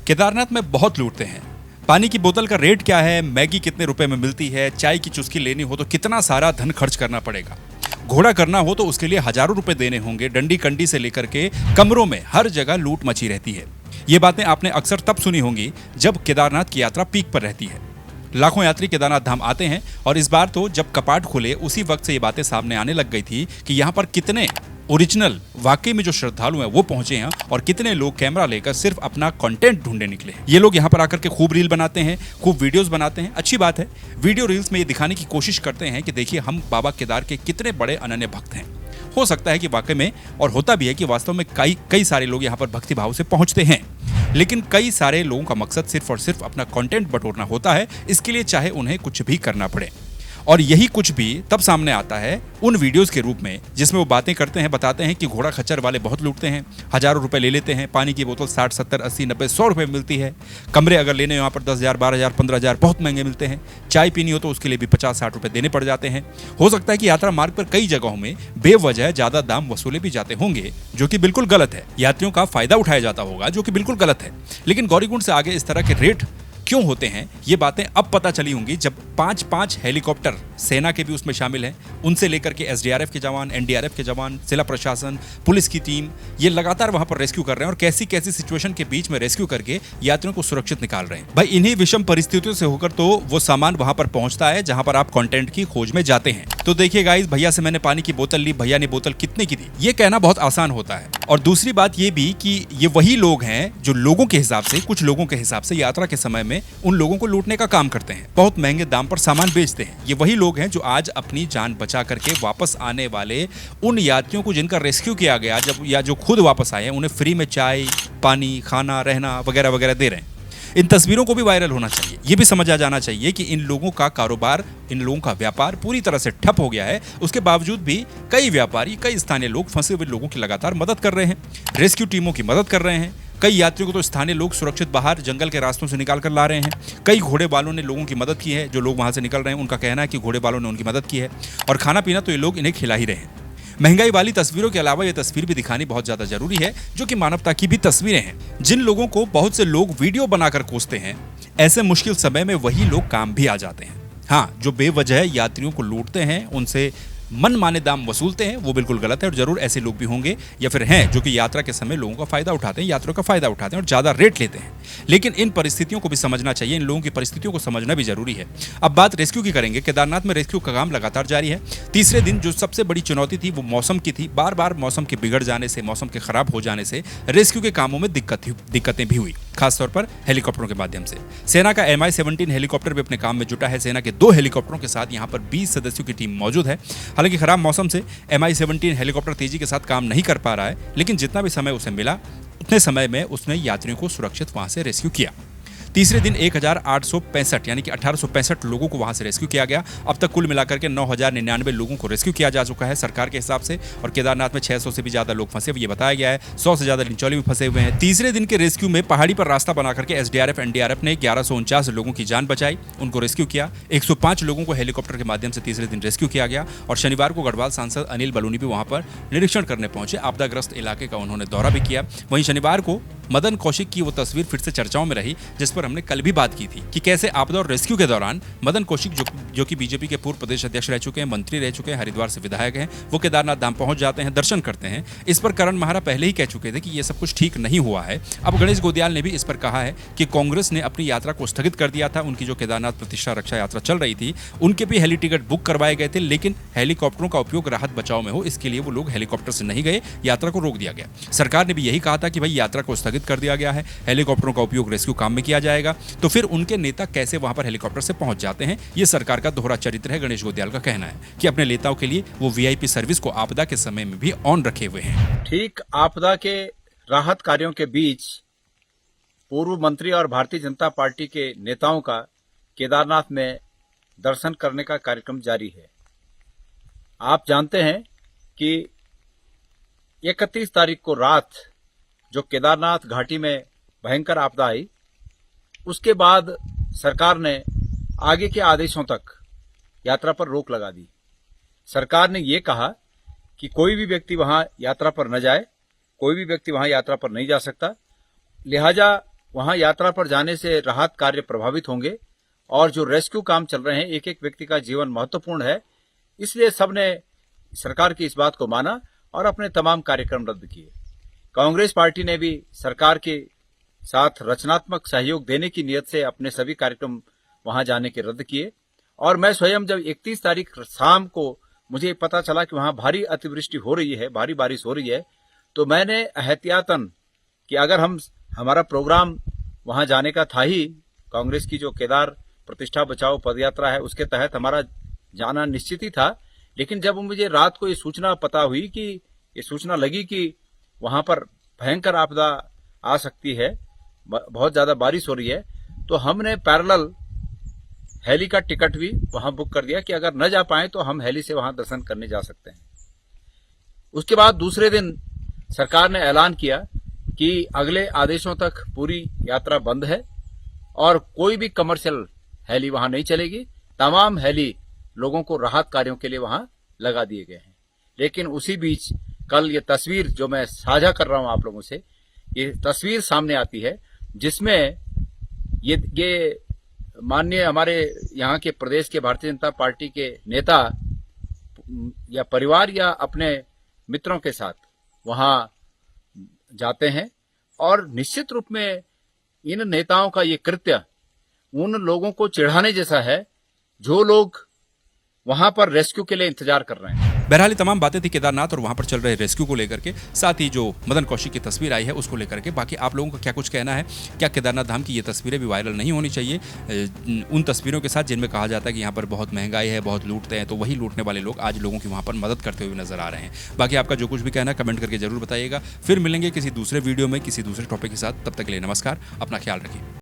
केदारनाथ में बहुत लूटते हैं। पानी की बोतल का रेट क्या है, मैगी कितने रुपए में मिलती है, चाय की चुस्की लेनी हो तो कितना सारा धन खर्च करना पड़ेगा, घोड़ा करना हो तो उसके लिए हजारों रुपए देने होंगे। डंडी कंडी से लेकर के कमरों में हर जगह लूट मची रहती है। ये बातें आपने अक्सर तब सुनी होंगी जब केदारनाथ की यात्रा पीक पर रहती है। लाखों यात्री केदारनाथ धाम आते हैं और इस बार तो जब कपाट खुले उसी वक्त से ये बातें सामने आने लग गई थी कि यहाँ पर कितने ओरिजिनल वाकई में जो श्रद्धालु हैं वो पहुंचे हैं और कितने लोग कैमरा लेकर सिर्फ अपना कंटेंट ढूंढने निकले हैं। ये लोग यहाँ पर आकर के खूब रील बनाते हैं, खूब वीडियोस बनाते हैं। अच्छी बात है, वीडियो रील्स में ये दिखाने की कोशिश करते हैं कि देखिए हम बाबा केदार के कितने बड़े अनन्य भक्त हैं। हो सकता है कि वाकई में और होता भी है कि वास्तव में कई सारे लोग यहाँ पर भक्ति भाव से पहुंचते हैं, लेकिन कई सारे लोगों का मकसद सिर्फ और सिर्फ अपना कंटेंट बटोरना होता है। इसके लिए चाहे उन्हें कुछ भी करना पड़े, और यही कुछ भी तब सामने आता है उन वीडियोस के रूप में जिसमें वो बातें करते हैं, बताते हैं कि घोड़ा खच्चर वाले बहुत लूटते हैं, हजारों रुपए ले लेते हैं, पानी की बोतल 60, 70, 80, 90, 100 रुपए में मिलती है, कमरे अगर लेने यहाँ पर 10,000, 12,000, 15,000 बहुत महंगे मिलते हैं, चाय पीनी हो तो उसके लिए भी 50, 60 रुपए देने पड़ जाते हैं। हो सकता है कि यात्रा मार्ग पर कई जगहों में बेवजह ज्यादा दाम वसूले भी जाते होंगे, जो कि बिल्कुल गलत है। यात्रियों का फायदा उठाया जाता होगा, जो कि बिल्कुल गलत है। लेकिन गौरीकुंड से आगे इस तरह के रेट क्यों होते हैं ये बातें अब पता चली होंगी जब 5-5 हेलीकॉप्टर, सेना के भी उसमें शामिल हैं, उनसे लेकर के एसडीआरएफ के जवान, एनडीआरएफ के जवान, जिला प्रशासन, पुलिस की टीम, ये लगातार वहां पर रेस्क्यू कर रहे हैं और कैसी कैसी सिचुएशन के बीच में रेस्क्यू करके यात्रियों को सुरक्षित निकाल रहे हैं। भाई इन्हीं विषम परिस्थितियों से होकर तो वो सामान वहां पर पहुंचता है जहां पर आप कंटेंट की खोज में जाते हैं। तो देखिए गाइस, भैया से मैंने पानी की बोतल ली, भैया ने बोतल कितने की दी, ये कहना बहुत आसान होता है। और दूसरी बात ये भी कि ये वही लोग हैं जो लोगों के हिसाब से, कुछ लोगों के हिसाब से यात्रा के समय में उन लोगों को लूटने का काम करते हैं, बहुत महंगे दाम पर सामान बेचते हैं। ये वही लोग हैं जो आज अपनी जान बचा करके वापस आने वाले उन यात्रियों को जिनका रेस्क्यू किया गया या जो खुद वापस आए हैं, उन्हें फ्री में चाय, पानी, खाना, रहना वगैरह वगैरह दे रहे हैं। इन तस्वीरों को भी वायरल होना चाहिए। ये भी समझा जाना चाहिए कि इन लोगों का कारोबार, इन लोगों का व्यापार पूरी तरह से ठप हो गया है। उसके बावजूद भी कई व्यापारी, कई स्थानीय लोग फंसे हुए लोगों की लगातार मदद कर रहे हैं, रेस्क्यू टीमों की मदद कर रहे हैं। कई यात्रियों को तो स्थानीय लोग सुरक्षित बाहर जंगल के रास्तों से निकाल कर ला रहे हैं। कई घोड़े वालों ने लोगों की मदद की है। जो लोग वहां से निकल रहे हैं उनका कहना है कि घोड़े वालों ने उनकी मदद की है, और खाना पीना तो ये लोग इन्हें खिला ही रहे हैं। महंगाई वाली तस्वीरों के अलावा ये तस्वीर भी दिखानी बहुत ज्यादा जरूरी है, जो कि मानवता की भी तस्वीरें हैं। जिन लोगों को बहुत से लोग वीडियो बनाकर कोसते हैं, ऐसे मुश्किल समय में वही लोग काम भी आ जाते हैं। हाँ, जो बेवजह यात्रियों को लूटते हैं, उनसे मन माने दाम वसूलते हैं, वो बिल्कुल गलत है। और जरूर ऐसे लोग भी होंगे या फिर हैं जो कि यात्रा के समय लोगों का फायदा उठाते हैं, यात्रियों का फायदा उठाते हैं और ज्यादा रेट लेते हैं। लेकिन इन परिस्थितियों को भी समझना चाहिए, इन लोगों की परिस्थितियों को समझना भी जरूरी है। अब बात रेस्क्यू की करेंगे। केदारनाथ में रेस्क्यू का काम लगातार जारी है। तीसरे दिन जो सबसे बड़ी चुनौती थी वो मौसम की थी। बार बार मौसम के बिगड़ जाने से, मौसम के खराब हो जाने से रेस्क्यू के कामों में दिक्कतें भी हुई, खासतौर पर हेलीकॉप्टरों के माध्यम से। सेना का MI-17 हेलीकॉप्टर भी अपने काम में जुटा है। सेना के 2 हेलीकॉप्टरों के साथ यहाँ पर 20 सदस्यों की टीम मौजूद है। हालांकि खराब मौसम से MI-17 हेलीकॉप्टर तेजी के साथ काम नहीं कर पा रहा है, लेकिन जितना भी समय उसे मिला उतने समय में उसने यात्रियों को सुरक्षित वहां से रेस्क्यू किया। तीसरे दिन 1865 यानी कि 1865 लोगों को वहां से रेस्क्यू किया गया। अब तक कुल मिलाकर के 9,099 लोगों को रेस्क्यू किया जा चुका है सरकार के हिसाब से, और केदारनाथ में 600 से भी ज्यादा लोग फंसे हुए, ये बताया गया है। 100 से ज्यादा लिंचौली में फंसे हुए हैं। तीसरे दिन के रेस्क्यू में पहाड़ी पर रास्ता बना करके एसडीआरएफ, एनडीआरएफ ने 1149 लोगों की जान बचाई, उनको रेस्क्यू किया। 105 लोगों को हेलीकॉप्टर के माध्यम से तीसरे दिन रेस्क्यू किया गया। और शनिवार को गढ़वाल सांसद अनिल बलूनी भी वहां पर निरीक्षण करने पहुंचे। आपदाग्रस्त इलाके का उन्होंने दौरा भी किया। वहीं शनिवार को मदन कौशिक की वो तस्वीर फिर से चर्चाओं में रही, जिस पर हमने कल भी बात की थी कि कैसे आपदा और रेस्क्यू के दौरान मदन कौशिक, जो कि बीजेपी के पूर्व प्रदेश अध्यक्ष रह चुके हैं, मंत्री रह चुके हैं, हरिद्वार से विधायक हैं, वो केदारनाथ धाम पहुंच जाते हैं, दर्शन करते हैं। इस पर करण महारा पहले ही कह चुके थे कि ये सब कुछ ठीक नहीं हुआ है। अब गणेश गोदियाल ने भी इस पर कहा है कि कांग्रेस ने अपनी यात्रा को स्थगित कर दिया था। उनकी जो केदारनाथ प्रतिष्ठा रक्षा यात्रा चल रही थी, उनके भी हेली टिकट बुक करवाए गए थे, लेकिन हेलीकॉप्टरों का उपयोग राहत बचाव में हो, इसके लिए वो लोग हेलीकॉप्टर से नहीं गए, यात्रा को रोक दिया गया। सरकार ने भी यही कहा था कि भाई यात्रा को स्थगित कर दिया गया है, हेलीकॉप्टरों का उपयोग रेस्क्यू काम में किया जाएगा। तो फिर उनके नेता कैसे वहां पर हेलीकॉप्टर से पहुंच जाते हैं? ये सरकार का दोहरा चरित्र है। गणेश गोदियाल का कहना है कि अपने नेताओं के लिए वो वीआईपी सर्विस को आपदा के समय में भी ऑन रखे हुए हैं। ठीक आपदा के राहत कार्यों के बीच पूर्व मंत्री और भारतीय जनता पार्टी के नेताओं का केदारनाथ में दर्शन करने का कार्यक्रम जारी है। आप जानते हैं कि 31 तारीख को रात जो केदारनाथ घाटी में भयंकर आपदा आई, उसके बाद सरकार ने आगे के आदेशों तक यात्रा पर रोक लगा दी। सरकार ने ये कहा कि कोई भी व्यक्ति वहां यात्रा पर न जाए, कोई भी व्यक्ति वहां यात्रा पर नहीं जा सकता। लिहाजा वहां यात्रा पर जाने से राहत कार्य प्रभावित होंगे और जो रेस्क्यू काम चल रहे हैं, एक एक व्यक्ति का जीवन महत्वपूर्ण है, इसलिए सबने सरकार की इस बात को माना और अपने तमाम कार्यक्रम रद्द किए। कांग्रेस पार्टी ने भी सरकार के साथ रचनात्मक सहयोग देने की नियत से अपने सभी कार्यक्रम वहां जाने के रद्द किए। और मैं स्वयं जब 31 तारीख शाम को मुझे पता चला कि वहां भारी अतिवृष्टि हो रही है, भारी बारिश हो रही है, तो मैंने एहतियातन कि अगर हमारा प्रोग्राम वहां जाने का था ही, कांग्रेस की जो केदार प्रतिष्ठा बचाओ पदयात्रा है उसके तहत हमारा जाना निश्चित ही था, लेकिन जब मुझे रात को ये सूचना पता हुई कि ये सूचना लगी कि वहां पर भयंकर आपदा आ सकती है, बहुत ज्यादा बारिश हो रही है, तो हमने पैरेलल हेली का टिकट भी वहां बुक कर दिया कि अगर न जा पाए तो हम हेली से वहां दर्शन करने जा सकते हैं। उसके बाद दूसरे दिन सरकार ने ऐलान किया कि अगले आदेशों तक पूरी यात्रा बंद है और कोई भी कमर्शियल हेली वहां नहीं चलेगी। तमाम हेली लोगों को राहत कार्यों के लिए वहां लगा दिए गए हैं। लेकिन उसी बीच कल ये तस्वीर जो मैं साझा कर रहा हूं आप लोगों से, ये तस्वीर सामने आती है जिसमें ये माननीय हमारे यहाँ के प्रदेश के भारतीय जनता पार्टी के नेता या परिवार या अपने मित्रों के साथ वहां जाते हैं और निश्चित रूप में इन नेताओं का ये कृत्य उन लोगों को चिढ़ाने जैसा है जो लोग वहां पर रेस्क्यू के लिए इंतजार कर रहे हैं। बहरहाल ये तमाम बातें थी केदारनाथ और वहां पर चल रहे रेस्क्यू को लेकर के, साथ ही जो मदन कौशिक की तस्वीर आई है उसको लेकर के। बाकी आप लोगों का क्या कुछ कहना है? क्या केदारनाथ धाम की ये तस्वीरें भी वायरल नहीं होनी चाहिए उन तस्वीरों के साथ जिनमें कहा जाता है कि यहाँ पर बहुत महंगाई है, बहुत लूटते हैं, तो वही लूटने वाले लोग आज लोगों की वहाँ पर मदद करते हुए नजर आ रहे हैं। बाकी आपका जो कुछ भी कहना है कमेंट करके जरूर बताइएगा। फिर मिलेंगे किसी दूसरे वीडियो में किसी दूसरे टॉपिक के साथ। तब तक के लिए नमस्कार, अपना ख्याल रखिए।